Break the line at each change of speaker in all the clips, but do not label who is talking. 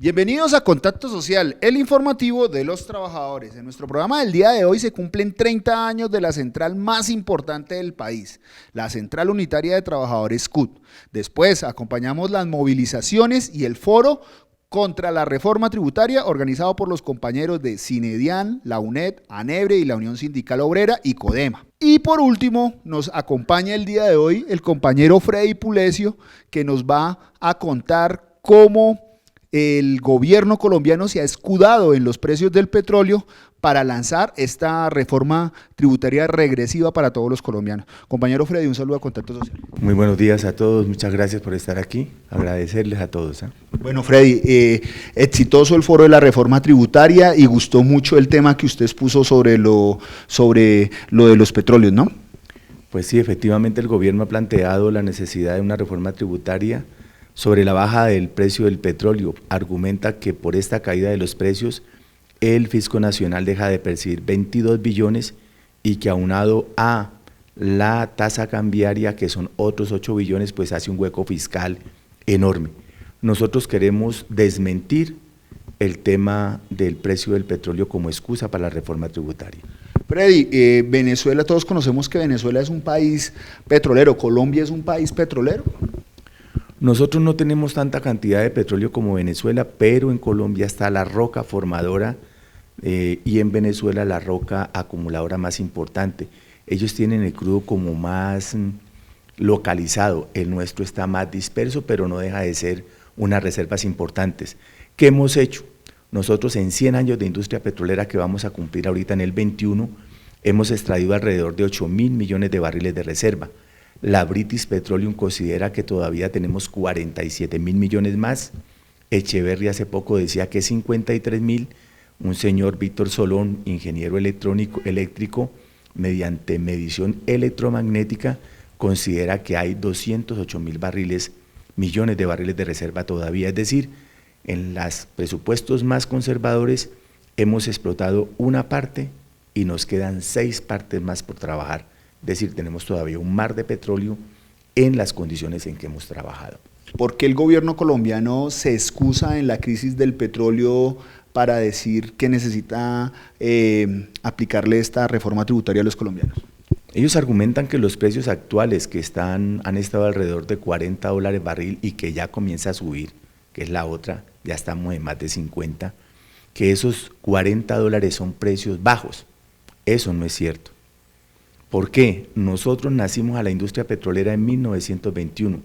Bienvenidos a Contacto Social, el informativo de los trabajadores. En nuestro programa del día de hoy se cumplen 30 años de la central más importante del país, la Central Unitaria de Trabajadores CUT. Después acompañamos las movilizaciones y el foro contra la reforma tributaria organizado por los compañeros de Cinedian, la UNED, ANEBRE y la Unión Sindical Obrera y CODEMA. Y por último, nos acompaña el día de hoy el compañero Freddy Pulesio, que nos va a contar cómo el gobierno colombiano se ha escudado en los precios del petróleo para lanzar esta reforma tributaria regresiva para todos los colombianos. Compañero Freddy, un saludo a Contacto Social.
Muy buenos días a todos, muchas gracias por estar aquí, agradecerles a todos.
Bueno, Freddy, exitoso el foro de la reforma tributaria y gustó mucho el tema que usted expuso sobre lo de los petróleos, ¿no?
Pues sí, efectivamente el gobierno ha planteado la necesidad de una reforma tributaria sobre la baja del precio del petróleo. Argumenta que por esta caída de los precios el Fisco Nacional deja de percibir 22 billones y que aunado a la tasa cambiaria, que son otros 8 billones, pues hace un hueco fiscal enorme. Nosotros queremos desmentir el tema del precio del petróleo como excusa para la reforma tributaria.
Freddy, Venezuela, todos conocemos que Venezuela es un país petrolero, ¿Colombia es un país petrolero?
Nosotros no tenemos tanta cantidad de petróleo como Venezuela, pero en Colombia está la roca formadora y en Venezuela la roca acumuladora más importante. Ellos tienen el crudo como más localizado, el nuestro está más disperso, pero no deja de ser unas reservas importantes. ¿Qué hemos hecho? Nosotros en 100 años de industria petrolera que vamos a cumplir ahorita en el 21, hemos extraído alrededor de 8.000 millones de barriles de reserva. La British Petroleum considera que todavía tenemos 47.000 millones más. Echeverry hace poco decía que 53.000. Un señor Víctor Solón, ingeniero eléctrico, mediante medición electromagnética, considera que hay 208.000 millones de barriles de reserva todavía. Es decir, en los presupuestos más conservadores hemos explotado una parte y nos quedan 6 partes más por trabajar. Es decir, tenemos todavía un mar de petróleo en las condiciones en que hemos trabajado.
¿Por qué el gobierno colombiano se excusa en la crisis del petróleo para decir que necesita aplicarle esta reforma tributaria a los colombianos?
Ellos argumentan que los precios actuales que han estado alrededor de $40 barril y que ya comienza a subir, que es la otra, ya estamos en más de 50, que esos $40 son precios bajos. Eso no es cierto. ¿Por qué? Nosotros nacimos a la industria petrolera en 1921.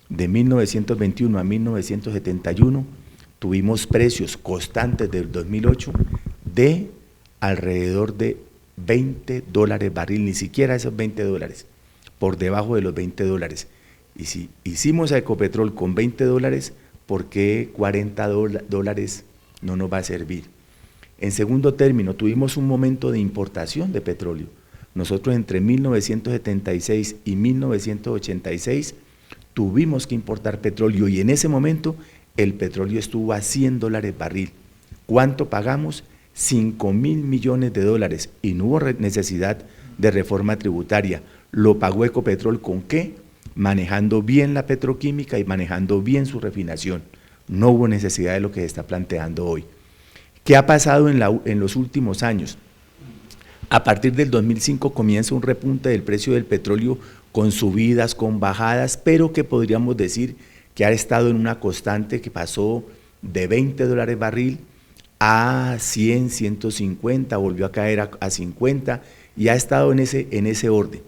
De 1921 a 1971 tuvimos precios constantes del 2008 de alrededor de $20 barril, ni siquiera esos $20, por debajo de los $20. Y si hicimos a Ecopetrol con $20, ¿por qué $40 no nos va a servir? En segundo término, tuvimos un momento de importación de petróleo. Nosotros entre 1976 y 1986 tuvimos que importar petróleo y en ese momento el petróleo estuvo a $100 barril. ¿Cuánto pagamos? $5.000 millones y no hubo necesidad de reforma tributaria. ¿Lo pagó Ecopetrol con qué? Manejando bien la petroquímica y manejando bien su refinación. No hubo necesidad de lo que se está planteando hoy. ¿Qué ha pasado en los últimos años? A partir del 2005 comienza un repunte del precio del petróleo con subidas, con bajadas, pero que podríamos decir que ha estado en una constante que pasó de $20 barril a 100, 150, volvió a caer a 50 y ha estado en ese orden.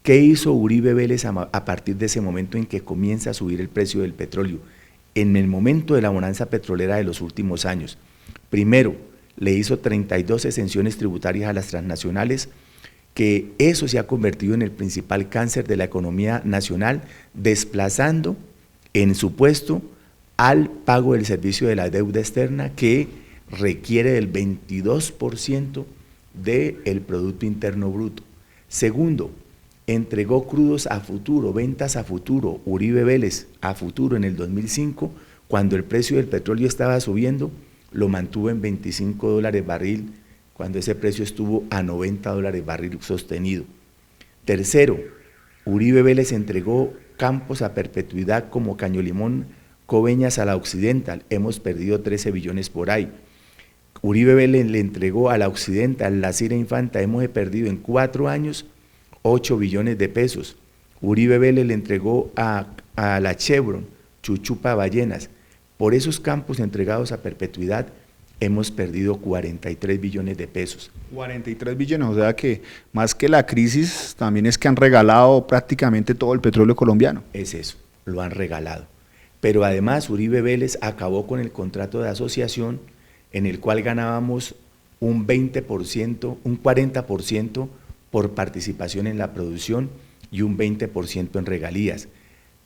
¿Qué hizo Uribe Vélez a partir de ese momento en que comienza a subir el precio del petróleo? En el momento de la bonanza petrolera de los últimos años. Primero, le hizo 32 exenciones tributarias a las transnacionales, que eso se ha convertido en el principal cáncer de la economía nacional, desplazando en su puesto al pago del servicio de la deuda externa que requiere del 22% del Producto Interno Bruto. Segundo, entregó crudos a futuro, ventas a futuro, Uribe Vélez a futuro en el 2005, cuando el precio del petróleo estaba subiendo, lo mantuvo en $25 barril, cuando ese precio estuvo a $90 barril sostenido. Tercero, Uribe Vélez entregó campos a perpetuidad como Caño Limón Coveñas a la Occidental, hemos perdido 13 billones por ahí. Uribe Vélez le entregó a la Occidental, la Cira Infanta, hemos perdido en 4 años 8 billones de pesos. Uribe Vélez le entregó a la Chevron, Chuchupa Ballenas. Por esos campos entregados a perpetuidad, hemos perdido 43 billones de pesos.
43 billones, o sea que más que la crisis, también es que han regalado prácticamente todo el petróleo colombiano.
Es eso, lo han regalado. Pero además Uribe Vélez acabó con el contrato de asociación en el cual ganábamos un 20%, un 40% por participación en la producción y un 20% en regalías.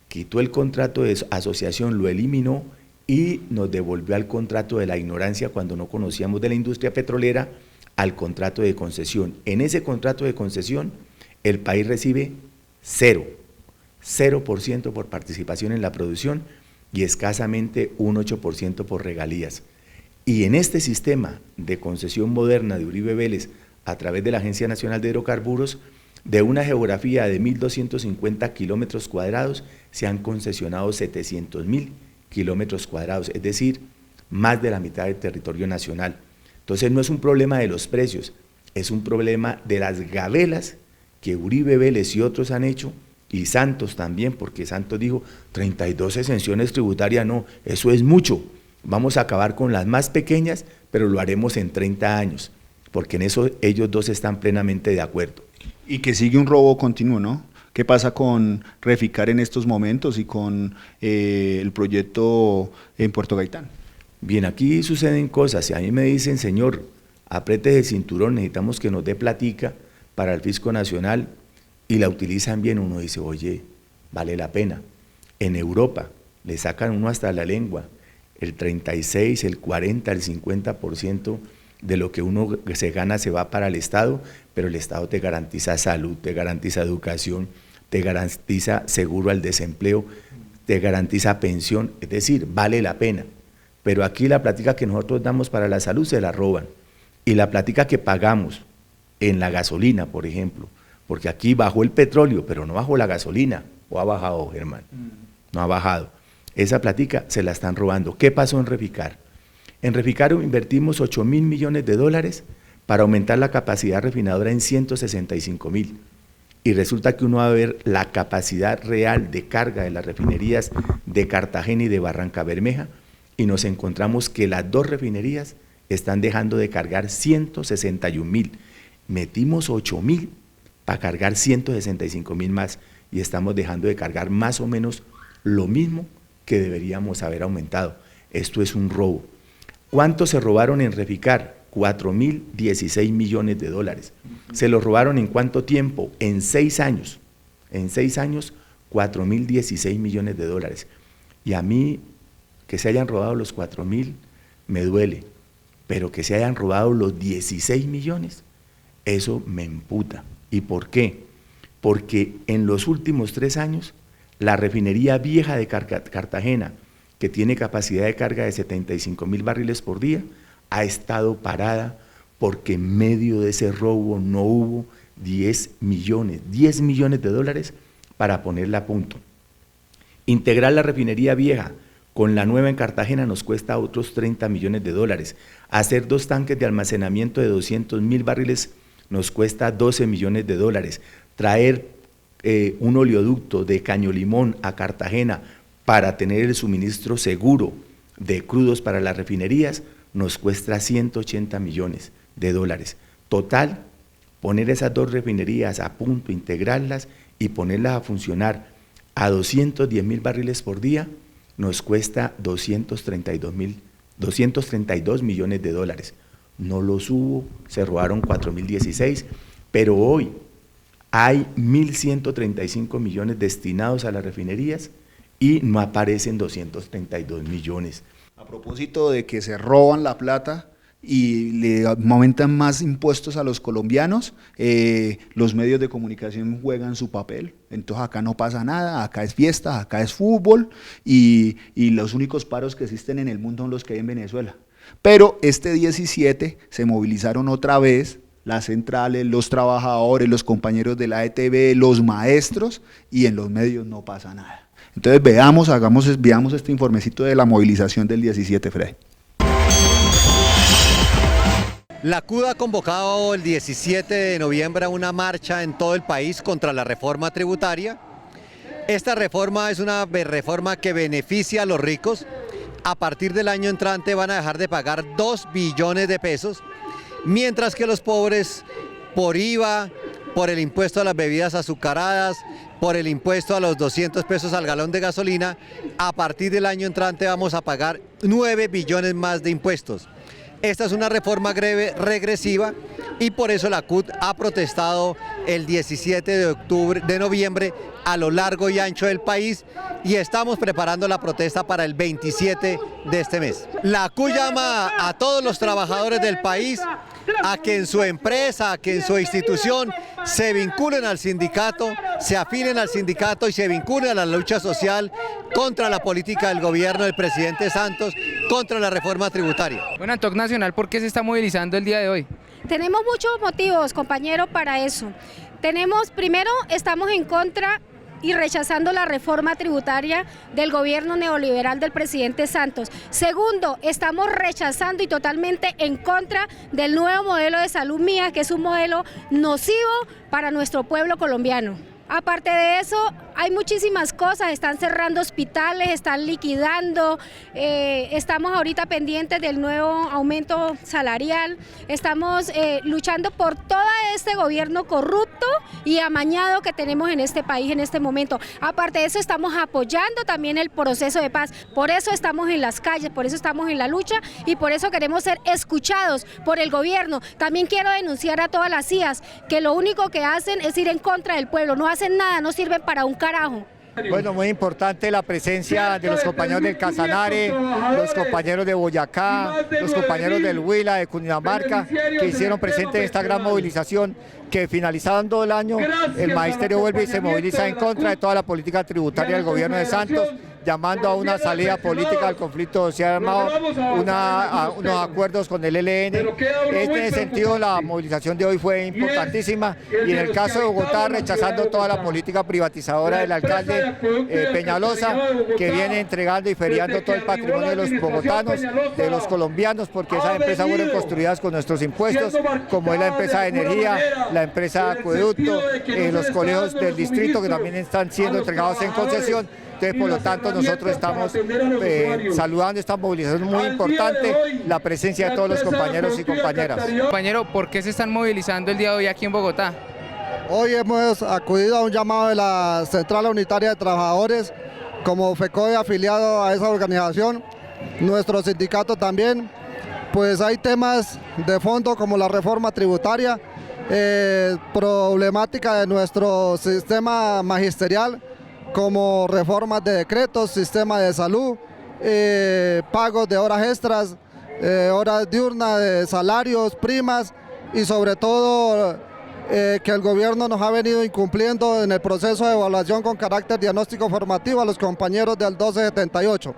Quitó el contrato de asociación, lo eliminó y nos devolvió al contrato de la ignorancia cuando no conocíamos de la industria petrolera, al contrato de concesión. En ese contrato de concesión, el país recibe 0% por participación en la producción y escasamente un 8% por regalías. Y en este sistema de concesión moderna de Uribe Vélez, a través de la Agencia Nacional de Hidrocarburos, de una geografía de 1.250 kilómetros cuadrados, se han concesionado 700.000 kilómetros cuadrados, es decir, más de la mitad del territorio nacional. Entonces no es un problema de los precios, es un problema de las gabelas que Uribe Vélez y otros han hecho, y Santos también, porque Santos dijo 32 exenciones tributarias, no, eso es mucho, vamos a acabar con las más pequeñas, pero lo haremos en 30 años, porque en eso ellos dos están plenamente de acuerdo.
Y que sigue un robo continuo, ¿no? ¿Qué pasa con Reficar en estos momentos y con el proyecto en Puerto Gaitán?
Bien, aquí suceden cosas. Si a mí me dicen, señor, apriete el cinturón, necesitamos que nos dé platica para el Fisco Nacional, y la utilizan bien, uno dice, oye, vale la pena. En Europa le sacan uno hasta la lengua, el 36, el 40, el 50% de lo que uno se gana se va para el Estado, pero el Estado te garantiza salud, te garantiza educación, te garantiza seguro al desempleo, te garantiza pensión, es decir, vale la pena. Pero aquí la plática que nosotros damos para la salud se la roban, y la plática que pagamos en la gasolina, por ejemplo, porque aquí bajó el petróleo, pero no bajó la gasolina, o ha bajado, Germán, no ha bajado. Esa plática se la están robando. ¿Qué pasó en Reficar? En Reficar invertimos 8.000 millones de dólares para aumentar la capacidad refinadora en 165.000. Y resulta que uno va a ver la capacidad real de carga de las refinerías de Cartagena y de Barranca Bermeja, y nos encontramos que las dos refinerías están dejando de cargar 161.000. Metimos 8.000 para cargar 165.000 más, y estamos dejando de cargar más o menos lo mismo que deberíamos haber aumentado. Esto es un robo. ¿Cuánto se robaron en Reficar? 4.016 millones de dólares. ¿Se los robaron en cuánto tiempo? En 6 años. En 6 años, 4.016 millones de dólares. Y a mí, que se hayan robado los 4.000, me duele. Pero que se hayan robado los 16 millones, eso me emputa. ¿Y por qué? Porque en los últimos 3 años, la refinería vieja de Cartagena, que tiene capacidad de carga de 75.000 barriles por día, ha estado parada porque en medio de ese robo no hubo 10 millones de dólares para ponerla a punto. Integrar la refinería vieja con la nueva en Cartagena nos cuesta otros 30 millones de dólares. Hacer 2 tanques de almacenamiento de 200.000 barriles nos cuesta 12 millones de dólares. Traer un oleoducto de Caño Limón a Cartagena para tener el suministro seguro de crudos para las refinerías nos cuesta 180 millones de dólares. Total, poner esas 2 refinerías a punto, integrarlas y ponerlas a funcionar a 210.000 barriles por día nos cuesta 232 millones de dólares. No los hubo, se robaron 4.016, pero hoy hay 1.135 millones destinados a las refinerías y no aparecen 232 millones.
A propósito de que se roban la plata y le aumentan más impuestos a los colombianos, los medios de comunicación juegan su papel. Entonces acá no pasa nada, acá es fiesta, acá es fútbol, y los únicos paros que existen en el mundo son los que hay en Venezuela. Pero este 17 se movilizaron otra vez las centrales, los trabajadores, los compañeros de la ETB, los maestros, y en los medios no pasa nada. Entonces veamos este informecito de la movilización del 17, Freddy.
La CUT ha convocado el 17 de noviembre a una marcha en todo el país contra la reforma tributaria. Esta reforma es una reforma que beneficia a los ricos. A partir del año entrante van a dejar de pagar 2 billones de pesos, mientras que los pobres, por IVA, por el impuesto a las bebidas azucaradas, por el impuesto a los 200 pesos al galón de gasolina, a partir del año entrante vamos a pagar 9 billones más de impuestos. Esta es una reforma regresiva y por eso la CUT ha protestado el 17 de noviembre a lo largo y ancho del país y estamos preparando la protesta para el 27 de este mes. La CUT llama a todos los trabajadores del país a que en su empresa, a que en su institución se vinculen al sindicato, se afilen al sindicato y se vinculen a la lucha social contra la política del gobierno del presidente Santos, contra la reforma tributaria.
Bueno, en TOC Nacional, ¿por qué se está movilizando el día de hoy?
Tenemos muchos motivos, compañero, para eso. Primero, estamos en contra y rechazando la reforma tributaria del gobierno neoliberal del presidente Santos. Segundo, estamos rechazando y totalmente en contra del nuevo modelo de salud mía, que es un modelo nocivo para nuestro pueblo colombiano. Aparte de eso, hay muchísimas cosas, están cerrando hospitales, están liquidando, estamos ahorita pendientes del nuevo aumento salarial, estamos luchando por todo este gobierno corrupto y amañado que tenemos en este país en este momento. Aparte de eso, estamos apoyando también el proceso de paz, por eso estamos en las calles, por eso estamos en la lucha y por eso queremos ser escuchados por el gobierno. También quiero denunciar a todas las CIAs que lo único que hacen es ir en contra del pueblo, no hacen nada, no sirven para un carajo.
Bueno, muy importante la presencia de los compañeros del Casanare, los compañeros de Boyacá, los compañeros del Huila, de Cundinamarca, que hicieron presente en esta gran movilización, que finalizando el año, el magisterio vuelve y se moviliza en contra de toda la política tributaria del gobierno de Santos, llamando a una salida política al conflicto social armado, a unos acuerdos con el ELN. En este sentido, la movilización de hoy fue importantísima y en el caso de Bogotá, rechazando toda la política privatizadora del alcalde Peñalosa, que viene entregando y feriando todo el patrimonio de los bogotanos, de los colombianos, porque esas empresas fueron construidas con nuestros impuestos, como es la empresa de energía, la empresa de acueducto, los colegios del distrito que también están siendo entregados en concesión. Entonces, por lo tanto, nosotros estamos saludando esta movilización muy importante, la presencia de todos los compañeros y compañeras.
Compañero, ¿por qué se están movilizando el día de hoy aquí en Bogotá?
Hoy hemos acudido a un llamado de la Central Unitaria de Trabajadores, como FECODE afiliado a esa organización, nuestro sindicato también. Pues hay temas de fondo como la reforma tributaria, problemática de nuestro sistema magisterial, como reformas de decretos, sistema de salud, pagos de horas extras, horas diurnas, de salarios, primas y sobre todo que el gobierno nos ha venido incumpliendo en el proceso de evaluación con carácter diagnóstico formativo a los compañeros del 1278.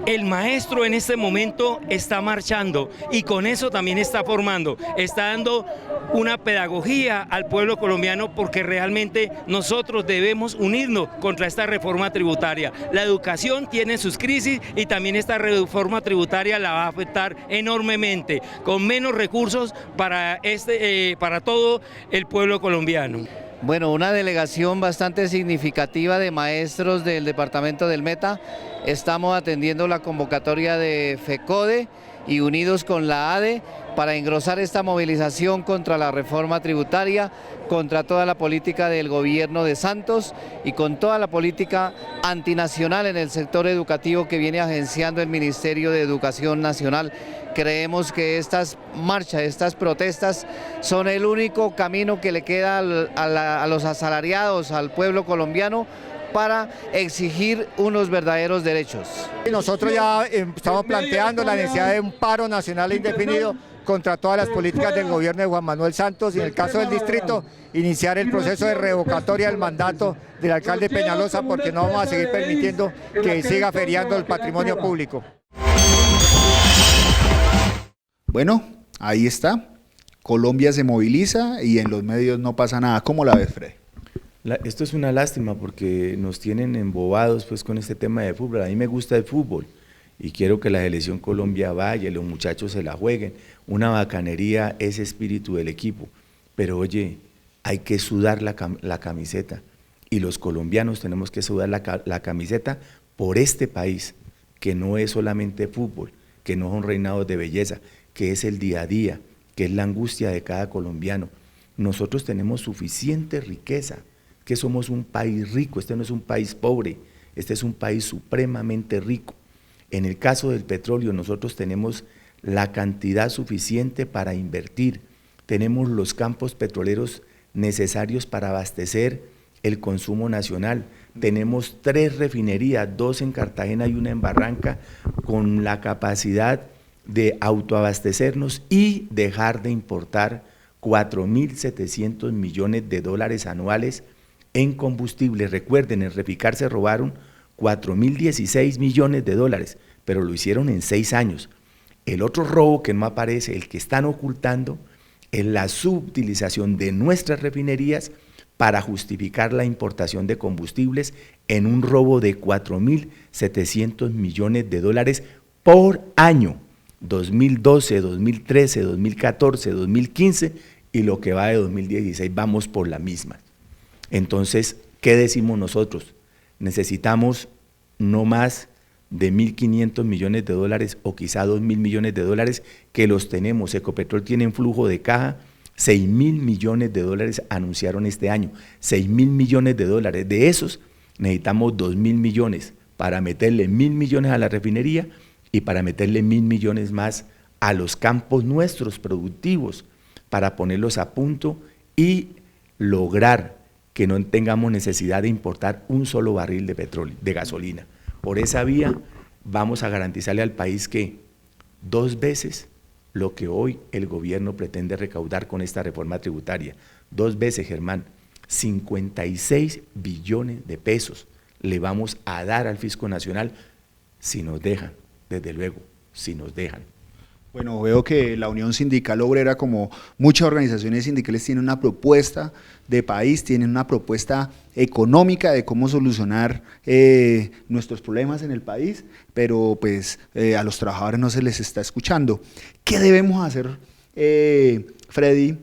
El maestro en este momento está marchando y con eso también está formando, está dando una pedagogía al pueblo colombiano porque realmente nosotros debemos unirnos contra esta reforma tributaria. La educación tiene sus crisis y también esta reforma tributaria la va a afectar enormemente, con menos recursos para todo el pueblo colombiano.
Bueno, una delegación bastante significativa de maestros del departamento del Meta. Estamos atendiendo la convocatoria de FECODE y unidos con la ADE para engrosar esta movilización contra la reforma tributaria, contra toda la política del gobierno de Santos y con toda la política antinacional en el sector educativo que viene agenciando el Ministerio de Educación Nacional. Creemos que estas marchas, estas protestas son el único camino que le queda a los asalariados, al pueblo colombiano, para exigir unos verdaderos derechos.
Nosotros ya estamos planteando la necesidad de un paro nacional indefinido contra todas las políticas del gobierno de Juan Manuel Santos y en el caso del distrito iniciar el proceso de revocatoria del mandato del alcalde Peñalosa porque no vamos a seguir permitiendo que siga feriando el patrimonio público.
Bueno, ahí está. Colombia se moviliza y en los medios no pasa nada. ¿Cómo la ves, Freddy?
Esto es una lástima porque nos tienen embobados pues con este tema de fútbol. A mí me gusta el fútbol y quiero que la selección Colombia vaya, los muchachos se la jueguen. Una bacanería, ese espíritu del equipo. Pero oye, hay que sudar la camiseta y los colombianos tenemos que sudar la camiseta por este país, que no es solamente fútbol, que no son reinados de belleza, que es el día a día, que es la angustia de cada colombiano. Nosotros tenemos suficiente riqueza, que somos un país rico, este no es un país pobre, este es un país supremamente rico. En el caso del petróleo, nosotros tenemos la cantidad suficiente para invertir, tenemos los campos petroleros necesarios para abastecer el consumo nacional, tenemos 3 refinerías, 2 en Cartagena y 1 en Barranca, con la capacidad de autoabastecernos y dejar de importar 4.700 millones de dólares anuales en combustible. Recuerden, en Reficar se robaron 4.016 millones de dólares, pero lo hicieron en 6 años. El otro robo que no aparece, el que están ocultando, es la subutilización de nuestras refinerías para justificar la importación de combustibles en un robo de 4.700 millones de dólares por año, 2012, 2013, 2014, 2015 y lo que va de 2016, vamos por la misma. Entonces, ¿qué decimos nosotros? Necesitamos no más de 1.500 millones de dólares o quizá 2.000 millones de dólares que los tenemos. Ecopetrol tiene en flujo de caja 6.000 millones de dólares anunciaron este año, 6.000 millones de dólares. De esos necesitamos 2.000 millones para meterle 1.000 millones a la refinería y para meterle 1.000 millones más a los campos nuestros productivos para ponerlos a punto y lograr que no tengamos necesidad de importar un solo barril de petróleo, de gasolina. Por esa vía vamos a garantizarle al país que 2 veces lo que hoy el gobierno pretende recaudar con esta reforma tributaria. 2 veces, Germán, 56 billones de pesos le vamos a dar al Fisco Nacional si nos dejan, desde luego, si nos dejan.
Bueno, veo que la Unión Sindical Obrera, como muchas organizaciones sindicales, tiene una propuesta de país, tienen una propuesta económica de cómo solucionar nuestros problemas en el país, pero pues a los trabajadores no se les está escuchando. ¿Qué debemos hacer, Freddy,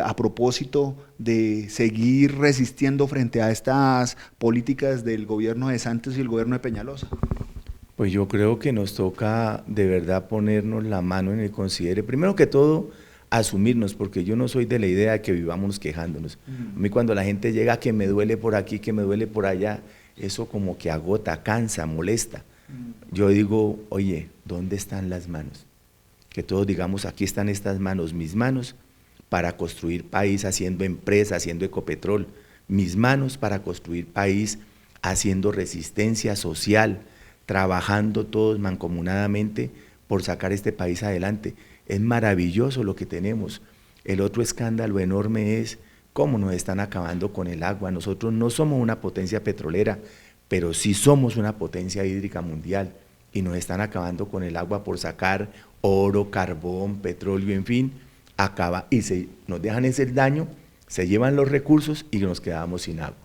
a propósito de seguir resistiendo frente a estas políticas del gobierno de Santos y el gobierno de Peñalosa?
Pues yo creo que nos toca de verdad ponernos la mano en el considere. Primero que todo, asumirnos, porque yo no soy de la idea de que vivamos quejándonos. A mí cuando la gente llega que me duele por aquí, que me duele por allá, eso como que agota, cansa, molesta. Yo digo, oye, ¿dónde están las manos? Que todos digamos, aquí están estas manos, mis manos para construir país haciendo empresa, haciendo Ecopetrol, mis manos para construir país haciendo resistencia social, trabajando todos mancomunadamente por sacar este país adelante. Es maravilloso lo que tenemos. El otro escándalo enorme es cómo nos están acabando con el agua. Nosotros no somos una potencia petrolera, pero sí somos una potencia hídrica mundial y nos están acabando con el agua por sacar oro, carbón, petróleo, en fin, nos dejan ese daño, se llevan los recursos y nos quedamos sin agua.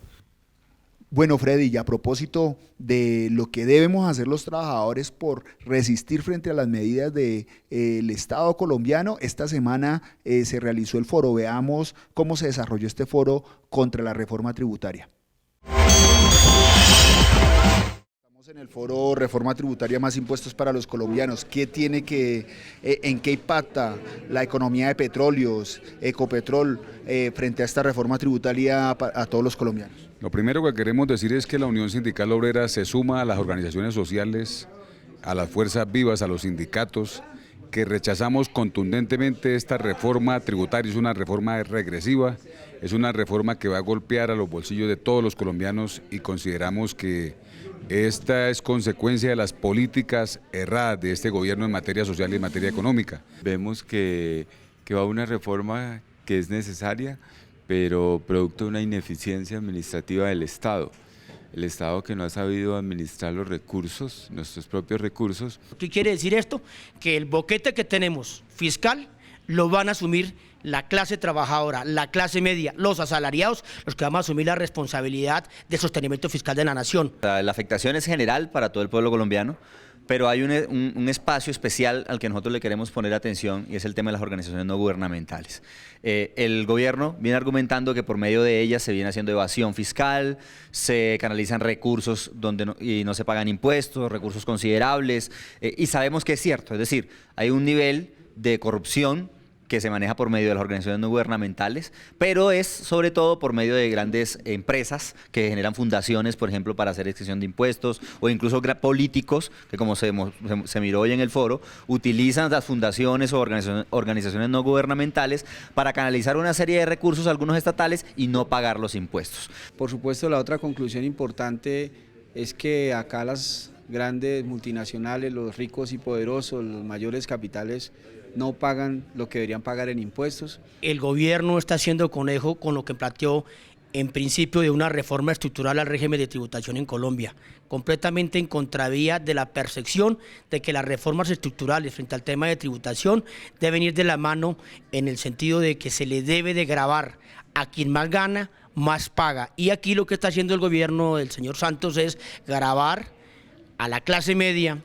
Bueno, Freddy, y a propósito de lo que debemos hacer los trabajadores por resistir frente a las medidas del Estado colombiano, esta semana se realizó el foro. Veamos cómo se desarrolló este foro contra la reforma tributaria. Estamos en el foro Reforma Tributaria más impuestos para los colombianos. ¿En qué impacta la economía de petróleos, Ecopetrol, frente a esta reforma tributaria a todos los colombianos?
Lo primero que queremos decir es que la Unión Sindical Obrera se suma a las organizaciones sociales, a las fuerzas vivas, a los sindicatos, que rechazamos contundentemente esta reforma tributaria. Es una reforma regresiva, es una reforma que va a golpear a los bolsillos de todos los colombianos y consideramos que esta es consecuencia de las políticas erradas de este gobierno en materia social y en materia económica.
Vemos que va una reforma que es necesaria, pero producto de una ineficiencia administrativa del Estado. El Estado que no ha sabido administrar los recursos, nuestros propios recursos.
¿Qué quiere decir esto? Que el boquete que tenemos fiscal lo van a asumir la clase trabajadora, la clase media, los asalariados, los que vamos a asumir la responsabilidad del sostenimiento fiscal de la nación.
La afectación es general para todo el pueblo colombiano, pero hay un espacio especial al que nosotros le queremos poner atención y es el tema de las organizaciones no gubernamentales. El gobierno viene argumentando que por medio de ellas se viene haciendo evasión fiscal, se canalizan recursos y no se pagan impuestos, recursos considerables, y sabemos que es cierto, es decir, hay un nivel de corrupción que se maneja por medio de las organizaciones no gubernamentales, pero es sobre todo por medio de grandes empresas que generan fundaciones, por ejemplo, para hacer exención de impuestos, o incluso políticos, que como se miró hoy en el foro, utilizan las fundaciones o organizaciones no gubernamentales para canalizar una serie de recursos, algunos estatales, y no pagar los impuestos.
Por supuesto, la otra conclusión importante es que acá las grandes multinacionales, los ricos y poderosos, los mayores capitales, no pagan lo que deberían pagar en impuestos.
El gobierno está haciendo conejo con lo que planteó en principio de una reforma estructural al régimen de tributación en Colombia, completamente en contravía de la percepción de que las reformas estructurales frente al tema de tributación deben ir de la mano en el sentido de que se le debe de gravar a quien más gana, más paga. Y aquí lo que está haciendo el gobierno del señor Santos es gravar a la clase media,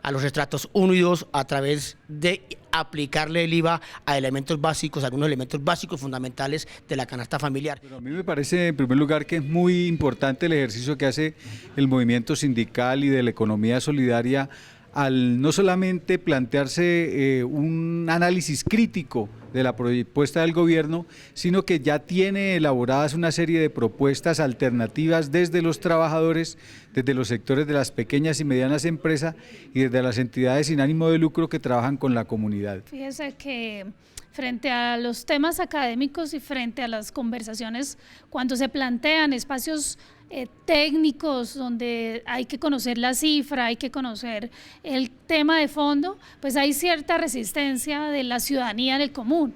a los estratos 1 y 2 a través de aplicarle el IVA a elementos básicos, algunos elementos básicos fundamentales de la canasta familiar.
Pero a mí me parece en primer lugar que es muy importante el ejercicio que hace el movimiento sindical y de la economía solidaria al no solamente plantearse un análisis crítico de la propuesta del gobierno, sino que ya tiene elaboradas una serie de propuestas alternativas desde los trabajadores, desde los sectores de las pequeñas y medianas empresas y desde las entidades sin ánimo de lucro que trabajan con la comunidad.
Fíjese que frente a los temas académicos y frente a las conversaciones, cuando se plantean espacios técnicos donde hay que conocer la cifra, hay que conocer el tema de fondo, pues hay cierta resistencia de la ciudadanía del común.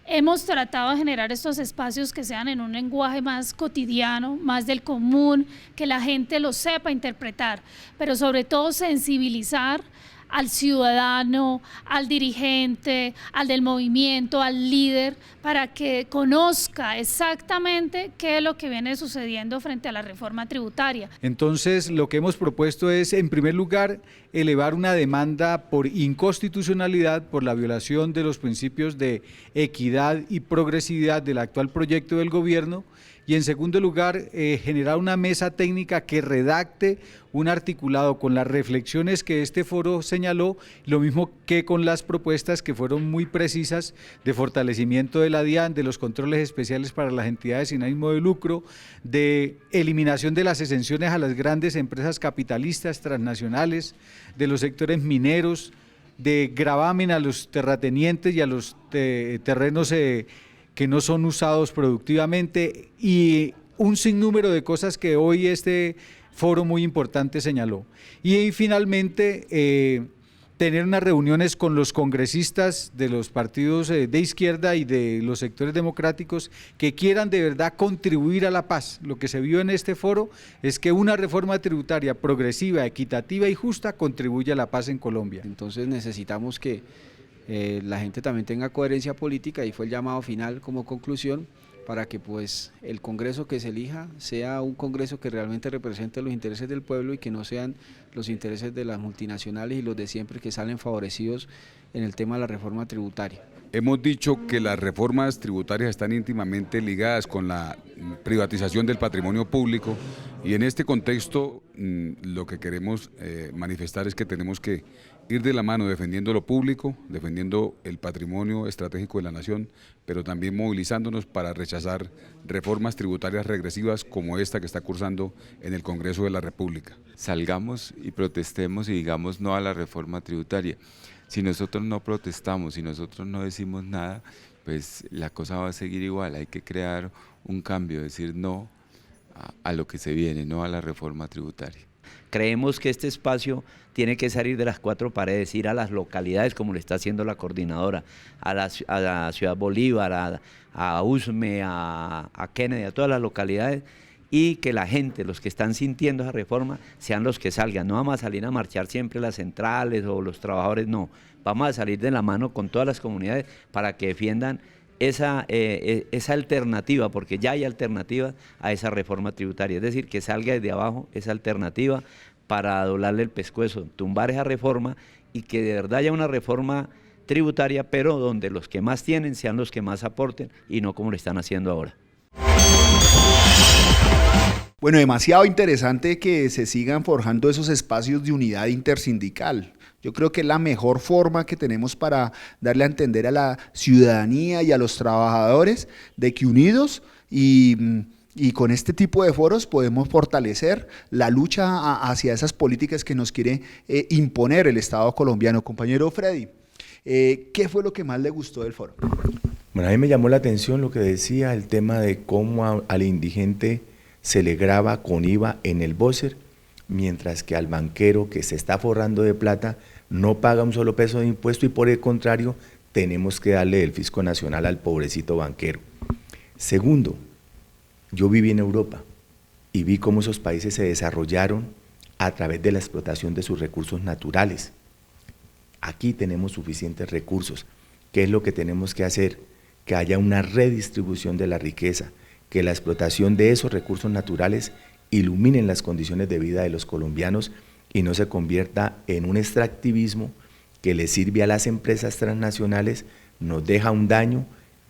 Hemos tratado de generar estos espacios que sean en un lenguaje más cotidiano, más del común, que la gente lo sepa interpretar, pero sobre todo sensibilizar al ciudadano, al dirigente, al del movimiento, al líder, para que conozca exactamente qué es lo que viene sucediendo frente a la reforma tributaria.
Entonces, lo que hemos propuesto es, en primer lugar, elevar una demanda por inconstitucionalidad, por la violación de los principios de equidad y progresividad del actual proyecto del gobierno, y en segundo lugar, generar una mesa técnica que redacte un articulado con las reflexiones que este foro señaló, lo mismo que con las propuestas que fueron muy precisas de fortalecimiento de la DIAN, de los controles especiales para las entidades sin ánimo de lucro, de eliminación de las exenciones a las grandes empresas capitalistas transnacionales, de los sectores mineros, de gravamen a los terratenientes y a los terrenos que no son usados productivamente, y un sinnúmero de cosas que hoy este foro muy importante señaló. Y finalmente tener unas reuniones con los congresistas de los partidos de izquierda y de los sectores democráticos que quieran de verdad contribuir a la paz. Lo que se vio en este foro es que una reforma tributaria progresiva, equitativa y justa contribuye a la paz en Colombia.
Entonces necesitamos que la gente también tenga coherencia política, y fue el llamado final como conclusión para que pues el Congreso que se elija sea un Congreso que realmente represente los intereses del pueblo y que no sean los intereses de las multinacionales y los de siempre que salen favorecidos en el tema de la reforma tributaria.
Hemos dicho que las reformas tributarias están íntimamente ligadas con la privatización del patrimonio público, y en este contexto lo que queremos manifestar es que tenemos que ir de la mano defendiendo lo público, defendiendo el patrimonio estratégico de la nación, pero también movilizándonos para rechazar reformas tributarias regresivas como esta que está cursando en el Congreso de la República.
Salgamos y protestemos y digamos no a la reforma tributaria. Si nosotros no protestamos, si nosotros no decimos nada, pues la cosa va a seguir igual. Hay que crear un cambio, decir no a lo que se viene, no a la reforma tributaria.
Creemos que este espacio tiene que salir de las cuatro paredes, ir a las localidades como lo está haciendo la coordinadora, a la Ciudad Bolívar, a Usme, a Kennedy, a todas las localidades, y que la gente, los que están sintiendo esa reforma, sean los que salgan. No vamos a salir a marchar siempre las centrales o los trabajadores, no. Vamos a salir de la mano con todas las comunidades para que defiendan esa alternativa, porque ya hay alternativa a esa reforma tributaria, es decir, que salga desde abajo esa alternativa para doblarle el pescuezo, tumbar esa reforma y que de verdad haya una reforma tributaria, pero donde los que más tienen sean los que más aporten y no como lo están haciendo ahora.
Bueno, demasiado interesante que se sigan forjando esos espacios de unidad intersindical. Yo creo que es la mejor forma que tenemos para darle a entender a la ciudadanía y a los trabajadores de que unidos y con este tipo de foros podemos fortalecer la lucha hacia esas políticas que nos quiere imponer el Estado colombiano. Compañero Freddy, ¿qué fue lo que más le gustó del foro?
Bueno, a mí me llamó la atención lo que decía, el tema de cómo al indigente se le grava con IVA en el buzzer, mientras que al banquero que se está forrando de plata no paga un solo peso de impuesto y por el contrario tenemos que darle el fisco nacional al pobrecito banquero. Segundo, yo viví en Europa y vi cómo esos países se desarrollaron a través de la explotación de sus recursos naturales. Aquí tenemos suficientes recursos. ¿Qué es lo que tenemos que hacer? Que haya una redistribución de la riqueza, que la explotación de esos recursos naturales iluminen las condiciones de vida de los colombianos y no se convierta en un extractivismo que le sirve a las empresas transnacionales, nos deja un daño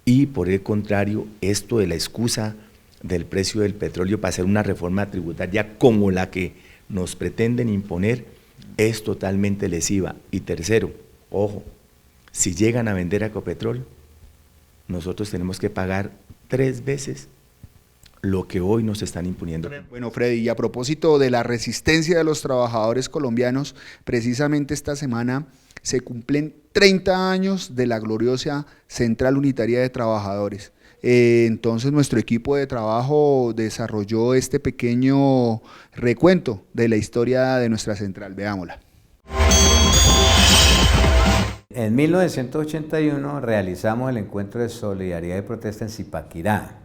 y por el contrario, esto de la excusa del precio del petróleo para hacer una reforma tributaria como la que nos pretenden imponer es totalmente lesiva. Y tercero, ojo, si llegan a vender Ecopetrol, nosotros tenemos que pagar 3 veces lo que hoy nos están imponiendo.
Bueno, Freddy, y a propósito de la resistencia de los trabajadores colombianos, precisamente esta semana se cumplen 30 años de la gloriosa Central Unitaria de Trabajadores. Entonces nuestro equipo de trabajo desarrolló este pequeño recuento de la historia de nuestra central. Veámosla.
En 1981 realizamos el encuentro de solidaridad y protesta en Zipaquirá,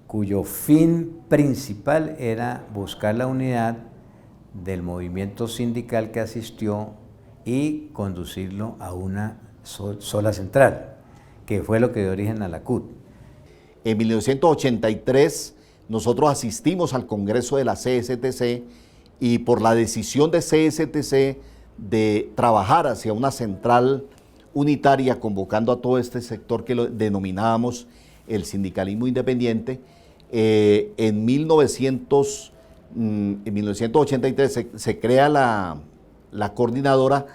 cuyo fin principal era buscar la unidad del movimiento sindical que asistió y conducirlo a una sola central, que fue lo que dio origen a la CUT.
En 1983 nosotros asistimos al Congreso de la CSTC y por la decisión de CSTC de trabajar hacia una central unitaria, convocando a todo este sector que lo denominábamos el sindicalismo independiente, en 1983 se crea la coordinadora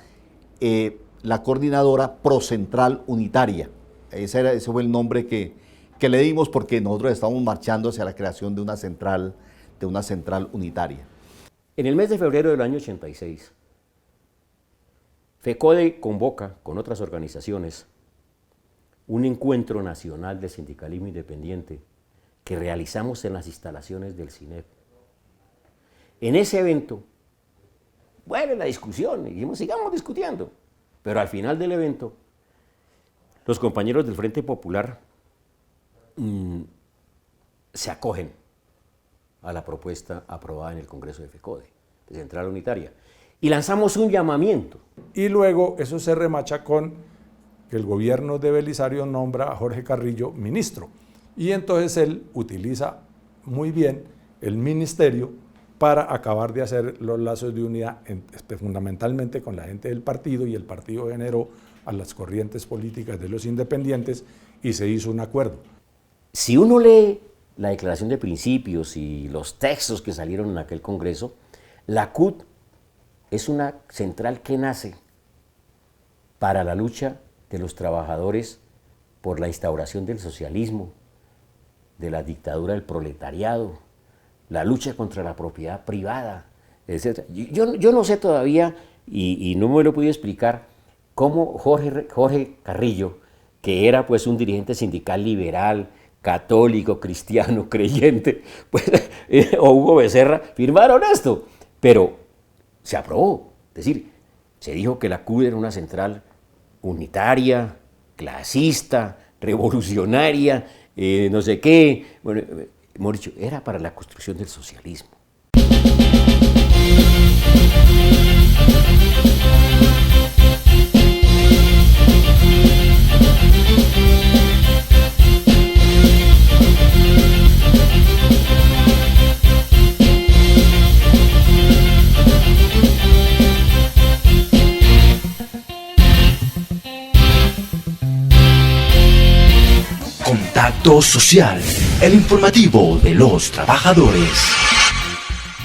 Procentral Unitaria. Ese fue el nombre que le dimos porque nosotros estamos marchando hacia la creación de una central unitaria.
En el mes de febrero del año 86, FECODE convoca con otras organizaciones un encuentro nacional de sindicalismo independiente que realizamos en las instalaciones del CINEP. En ese evento, bueno, la discusión, dijimos, sigamos discutiendo, pero al final del evento, los compañeros del Frente Popular se acogen a la propuesta aprobada en el Congreso de FECODE, de Central Unitaria, y lanzamos un llamamiento.
Y luego eso se remacha con que el gobierno de Belisario nombra a Jorge Carrillo ministro, y entonces él utiliza muy bien el ministerio para acabar de hacer los lazos de unidad, fundamentalmente con la gente del partido, y el partido generó a las corrientes políticas de los independientes y se hizo un acuerdo.
Si uno lee la declaración de principios y los textos que salieron en aquel congreso, la CUT es una central que nace para la lucha de los trabajadores por la instauración del socialismo, de la dictadura del proletariado, la lucha contra la propiedad privada, etc. Yo no sé todavía, y no me lo he podido explicar, cómo Jorge Carrillo, que era pues un dirigente sindical liberal, católico, cristiano, creyente, pues, o Hugo Becerra, firmaron esto, pero se aprobó. Es decir, se dijo que la CUT era una central unitaria, clasista, revolucionaria, no sé qué. Bueno, hemos dicho, era para la construcción del socialismo.
Contacto Social, el informativo de los trabajadores.